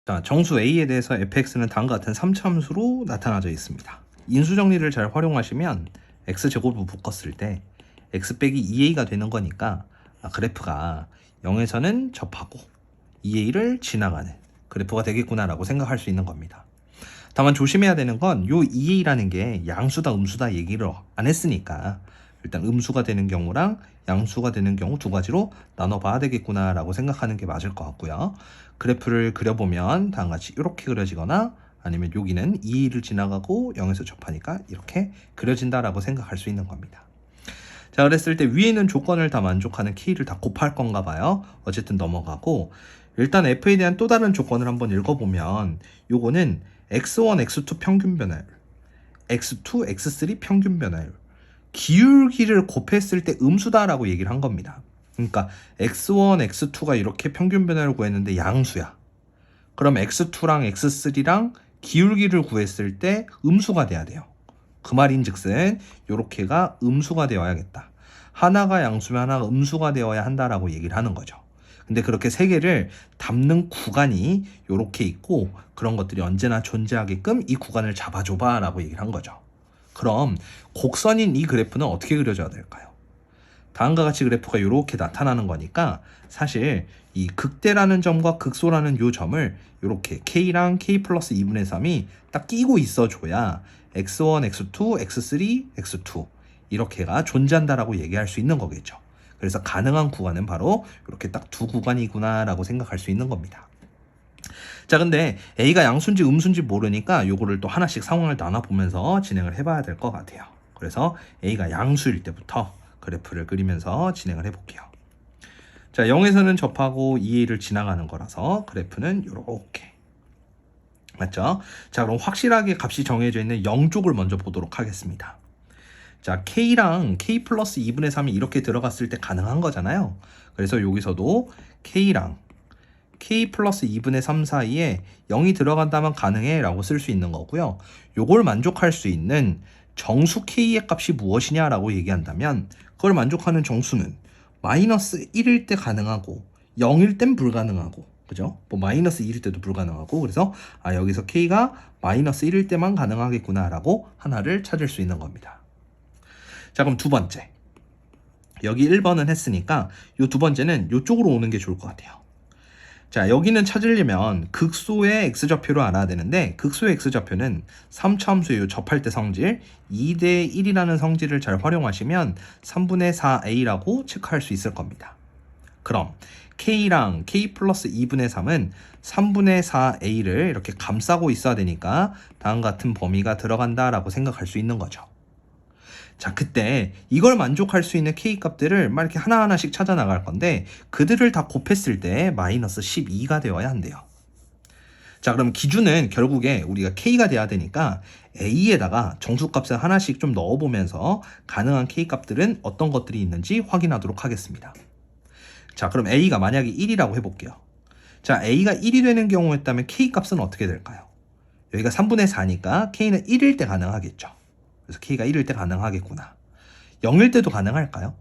자, 정수 A에 대해서 fx는 다음과 같은 3차함수로 나타나져 있습니다. 인수정리를 잘 활용하시면 x제곱을 묶었을 때 x 빼기 2a가 되는 거니까 그래프가 0에서는 접하고 2a를 지나가는 그래프가 되겠구나라고 생각할 수 있는 겁니다. 다만 조심해야 되는 건 요 2a라는 게 양수다 음수다 얘기를 안 했으니까 일단 음수가 되는 경우랑 양수가 되는 경우 두 가지로 나눠봐야 되겠구나라고 생각하는 게 맞을 것 같고요. 그래프를 그려보면 다음같이 이렇게 그려지거나 아니면 여기는 2를 지나가고 0에서 접하니까 이렇게 그려진다라고 생각할 수 있는 겁니다. 자, 그랬을 때 위에 있는 조건을 다 만족하는 k를 다 곱할 건가 봐요. 어쨌든 넘어가고 일단 f에 대한 또 다른 조건을 한번 읽어보면 요거는 x1, x2 평균 변화율, x2, x3 평균 변화율, 기울기를 곱했을 때 음수다라고 얘기를 한 겁니다. 그러니까 x1, x2가 이렇게 평균 변화를 구했는데 양수야. 그럼 x2랑 x3랑 기울기를 구했을 때 음수가 돼야 돼요. 그 말인즉슨 요렇게가 음수가 되어야겠다. 하나가 양수면 하나가 음수가 되어야 한다라고 얘기를 하는 거죠. 근데 그렇게 세 개를 담는 구간이 요렇게 있고 그런 것들이 언제나 존재하게끔 이 구간을 잡아줘봐 라고 얘기를 한 거죠. 그럼 곡선인 이 그래프는 어떻게 그려져야 될까요? 다음과 같이 그래프가 이렇게 나타나는 거니까 사실 이 극대라는 점과 극소라는 요 점을 이렇게 k랑 k 플러스 2분의 3이 딱 끼고 있어줘야 x1, x2, x3, x2 이렇게가 존재한다라고 얘기할 수 있는 거겠죠. 그래서 가능한 구간은 바로 이렇게 딱 두 구간이구나 라고 생각할 수 있는 겁니다. 자, 근데 A가 양수인지 음수인지 모르니까 요거를 또 하나씩 상황을 나눠보면서 진행을 해봐야 될 것 같아요. 그래서 A가 양수일 때부터 그래프를 그리면서 진행을 해볼게요. 자, 0에서는 접하고 2a를 지나가는 거라서 그래프는 요렇게 맞죠? 자, 그럼 확실하게 값이 정해져 있는 0쪽을 먼저 보도록 하겠습니다. 자, k랑 k 플러스 2분의 3이 이렇게 들어갔을 때 가능한 거잖아요. 그래서 여기서도 k랑 k 플러스 2분의 3 사이에 0이 들어간다면 가능해 라고 쓸 수 있는 거고요. 요걸 만족할 수 있는 정수 k의 값이 무엇이냐 라고 얘기한다면 그걸 만족하는 정수는 마이너스 1일 때 가능하고 0일 땐 불가능하고 그죠? 뭐 마이너스 1일 때도 불가능하고 그래서 여기서 k가 마이너스 1일 때만 가능하겠구나 라고 하나를 찾을 수 있는 겁니다. 자, 그럼 두 번째 여기 1번은 했으니까 요 두 번째는 요쪽으로 오는 게 좋을 것 같아요. 자, 여기는 찾으려면 극소의 x좌표를 알아야 되는데 극소의 x좌표는 3차함수의 접할 때 성질 2대 1이라는 성질을 잘 활용하시면 3분의 4a라고 체크할 수 있을 겁니다. 그럼 k랑 k 플러스 2분의 3은 3분의 4a를 이렇게 감싸고 있어야 되니까 다음 같은 범위가 들어간다라고 생각할 수 있는 거죠. 자, 그때 이걸 만족할 수 있는 k 값들을 막 이렇게 하나하나씩 찾아 나갈 건데 그들을 다 곱했을 때 마이너스 12가 되어야 한대요. 자, 그럼 기준은 결국에 우리가 k가 돼야 되니까 a에다가 정수값을 하나씩 좀 넣어보면서 가능한 k 값들은 어떤 것들이 있는지 확인하도록 하겠습니다. 자, 그럼 a가 만약에 1이라고 해볼게요. 자, a가 1이 되는 경우였다면 k 값은 어떻게 될까요? 여기가 3분의 4니까 k는 1일 때 가능하겠죠. 그래서 k가 1일 때 가능하겠구나. 0일 때도 가능할까요?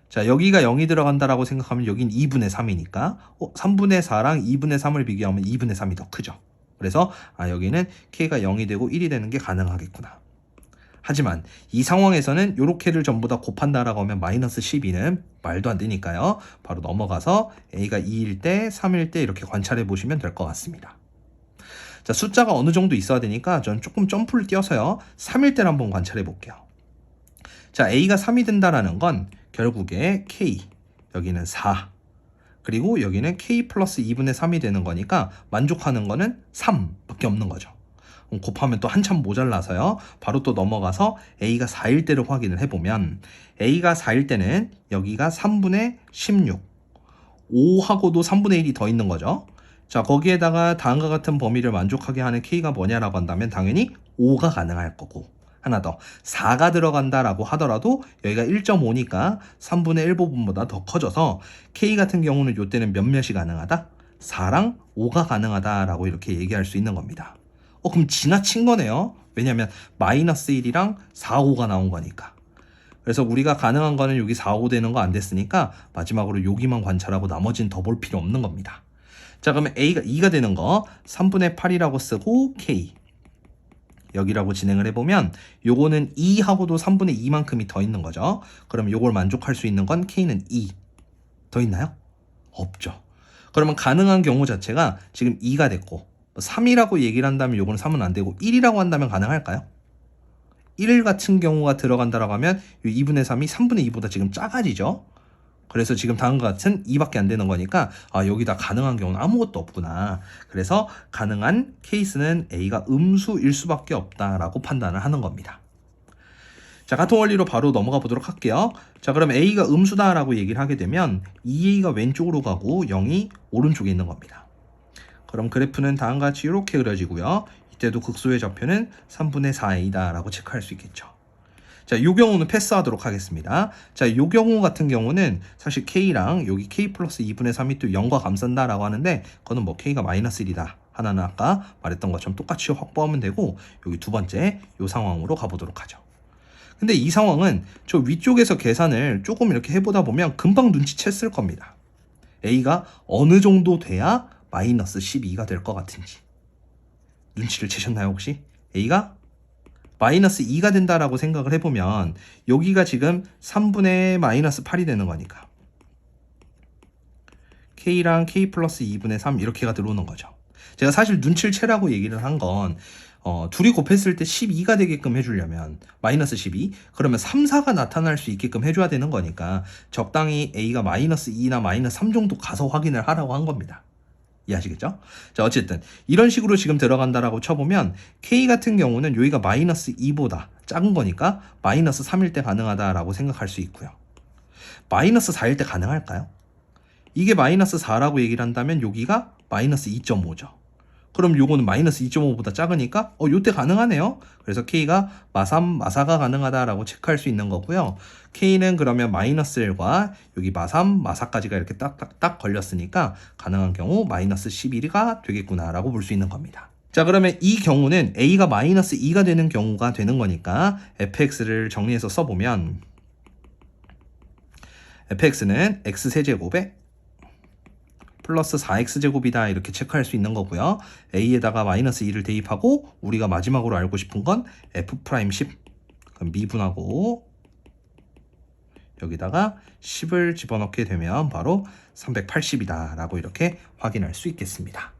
자, 여기가 0이 들어간다라고 생각하면 여긴 2분의 3이니까 3분의 4랑 2분의 3을 비교하면 2분의 3이 더 크죠. 그래서 여기는 k가 0이 되고 1이 되는 게 가능하겠구나. 하지만 이 상황에서는 요렇게를 전부 다 곱한다라고 하면 마이너스 12는 말도 안 되니까요. 바로 넘어가서 a가 2일 때, 3일 때 이렇게 관찰해 보시면 될 것 같습니다. 자, 숫자가 어느 정도 있어야 되니까 전 조금 점프를 띄어서요 3일 때를 한번 관찰해 볼게요. 자, a가 3이 된다라는 건 결국에 k 여기는 4 그리고 여기는 k 플러스 2분의 3이 되는 거니까 만족하는 거는 3밖에 없는 거죠. 곱하면 또 한참 모자라서요 바로 또 넘어가서 a가 4일 때를 확인을 해보면 a가 4일 때는 여기가 3분의 16 5하고도 3분의 1이 더 있는 거죠. 자, 거기에다가 다음과 같은 범위를 만족하게 하는 k가 뭐냐라고 한다면 당연히 5가 가능할 거고 하나 더 4가 들어간다라고 하더라도 여기가 1.5니까 3분의 1부분보다 더 커져서 k 같은 경우는 이때는 몇몇이 가능하다? 4랑 5가 가능하다라고 이렇게 얘기할 수 있는 겁니다. 그럼 지나친 거네요. 왜냐면 마이너스 1이랑 4, 5가 나온 거니까. 그래서 우리가 가능한 거는 여기 4, 5 되는 거 안 됐으니까 마지막으로 여기만 관찰하고 나머지는 더 볼 필요 없는 겁니다. 자, 그러면 a가 2가 되는 거 3분의 8이라고 쓰고 k 여기라고 진행을 해보면 요거는 2하고도 3분의 2만큼이 더 있는 거죠. 그럼 요걸 만족할 수 있는 건 k는 2. 더 있나요? 없죠. 그러면 가능한 경우 자체가 지금 2가 됐고 3이라고 얘기를 한다면 요거는 3은 안 되고 1이라고 한다면 가능할까요? 1 같은 경우가 들어간다라고 하면 이 2분의 3이 3분의 2보다 지금 작아지죠. 그래서 지금 다음과 같은 2밖에 안 되는 거니까 여기다 가능한 경우는 아무것도 없구나. 그래서 가능한 케이스는 A가 음수일 수밖에 없다라고 판단을 하는 겁니다. 자, 같은 원리로 바로 넘어가 보도록 할게요. 자, 그럼 A가 음수다라고 얘기를 하게 되면 2A가 왼쪽으로 가고 0이 오른쪽에 있는 겁니다. 그럼 그래프는 다음과 같이 이렇게 그려지고요. 이때도 극소의 좌표는 3분의 4A다라고 체크할 수 있겠죠. 자, 이 경우는 패스하도록 하겠습니다. 자, 이 경우 같은 경우는 사실 K랑 여기 K 플러스 2분의 3이 또 0과 감싼다라고 하는데 그거는 뭐 K가 마이너스 1이다. 하나는 아까 말했던 것처럼 똑같이 확보하면 되고 여기 두 번째 이 상황으로 가보도록 하죠. 근데 이 상황은 저 위쪽에서 계산을 조금 이렇게 해보다 보면 금방 눈치챘을 겁니다. A가 어느 정도 돼야 마이너스 12가 될 것 같은지. 눈치를 채셨나요 혹시? A가 마이너스 2가 된다라고 생각을 해보면 여기가 지금 3분의 마이너스 8이 되는 거니까 K랑 K 플러스 2분의 3 이렇게가 들어오는 거죠. 제가 사실 눈치를 채라고 얘기를 한 건 둘이 곱했을 때 12가 되게끔 해주려면 마이너스 12 그러면 3, 4가 나타날 수 있게끔 해줘야 되는 거니까 적당히 A가 마이너스 2나 마이너스 3 정도 가서 확인을 하라고 한 겁니다. 이해하시겠죠? 자, 어쨌든 이런 식으로 지금 들어간다라고 쳐보면 K 같은 경우는 여기가 마이너스 2보다 작은 거니까 마이너스 3일 때 가능하다라고 생각할 수 있고요. 마이너스 4일 때 가능할까요? 이게 마이너스 4라고 얘기를 한다면 여기가 마이너스 2.5죠. 그럼 요거는 마이너스 2.5보다 작으니까 요때 가능하네요. 그래서 K가 마3, 마4가 가능하다라고 체크할 수 있는 거고요. K는 그러면 마이너스 1과 여기 마3, 마4까지가 이렇게 딱딱딱 걸렸으니까 가능한 경우 마이너스 11가 되겠구나라고 볼 수 있는 겁니다. 자, 그러면 이 경우는 A가 마이너스 2가 되는 경우가 되는 거니까 fx를 정리해서 써보면 fx는 x세제곱에 플러스 4x제곱이다 이렇게 체크할 수 있는 거고요. a에다가 마이너스 2를 대입하고 우리가 마지막으로 알고 싶은 건 f'10 그럼 미분하고 여기다가 10을 집어넣게 되면 바로 380이다 라고 이렇게 확인할 수 있겠습니다.